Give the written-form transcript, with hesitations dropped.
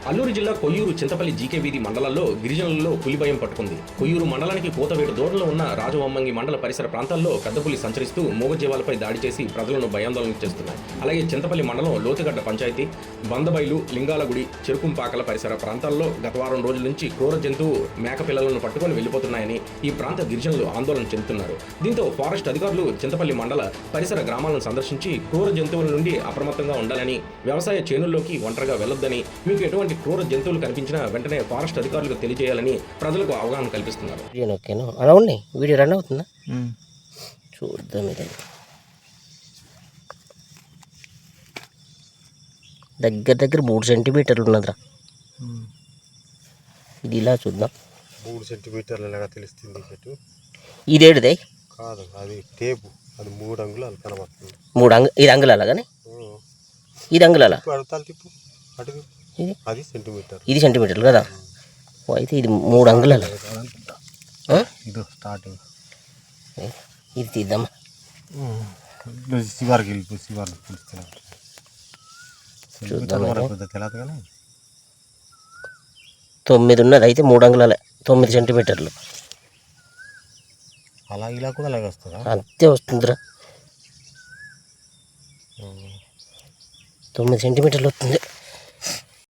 అల్లూరు జిల్లా కొయ్యూరు చింతపల్లి జీకే వీధి మండలాల్లో గిరిజనులలో పులి భయం పట్టుకుంది. కొయ్యూరు మండలానికి కోతవేటు దూరంలో ఉన్న రాజవమ్మంగి మండల పరిసర ప్రాంతాల్లో పెద్దపులి సంచరిస్తూ మూగజీవాలపై దాడి చేసి ప్రజలను భయాందోళన చేస్తున్నాయి. అలాగే చింతపల్లి మండలం లోతుగడ్డ పంచాయతీ, బందబైలు, లింగాలగుడి, చెరుకుంపాకల పరిసర ప్రాంతాల్లో గత వారం రోజుల నుంచి క్రూర జంతువు మేక పిల్లలను పట్టుకొని వెళ్లిపోతున్నాయని ఈ ప్రాంత గిరిజనులు ఆందోళన చెందుతున్నారు. దీంతో ఫారెస్ట్ అధికారులు చింతపల్లి మండల పరిసర గ్రామాలను సందర్శించి క్రూర జంతువుల నుండి అప్రమత్తంగా ఉండాలని, వ్యవసాయ చేనుల్లోకి ఒంటరిగా వెళ్లొద్దని, మీకు ఎటువంటి క్రూర జంతువులు కనిపించినా వెంటనే ఫారెస్ట్ అధికారులకు తెలియజేయాలని ప్రజలకు అవగాహన కల్పిస్తున్నారు. వీడియో రన్ అవుతుందా చూద్దాం. ఇది దగ్గర 3 సెంటీమీటర్లు ఉన్నదిరా. ఇది ఇలా చూద్దాం. 3 సెంటీమీటర్లలాగా తెలుస్తుంది. ఇదేడిదే కాదు, అది టేపు. అది 3 అంగుళాలు కనబడుతుంది. 3 ఇది అంగుళాల కానీ ఇది అంగుళాల తిప్పు అటు అది సెంటీమీటర్. ఇది సెంటీమీటర్లు కదా. అయితే ఇది 3 అంగుళాలు. ఇది స్టార్టింగ్. ఇది తీద్దామా? శివారికి వెళ్ళిపో. శివారికి తెలియదు కానీ 9 ఉన్నది. అయితే 3 అంగుళాలే, 9 సెంటీమీటర్లు. అలా ఇలా కూడా అలాగే వస్తుందా? అంతే వస్తుందిరా. 9 సెంటీమీటర్లు వస్తుంది.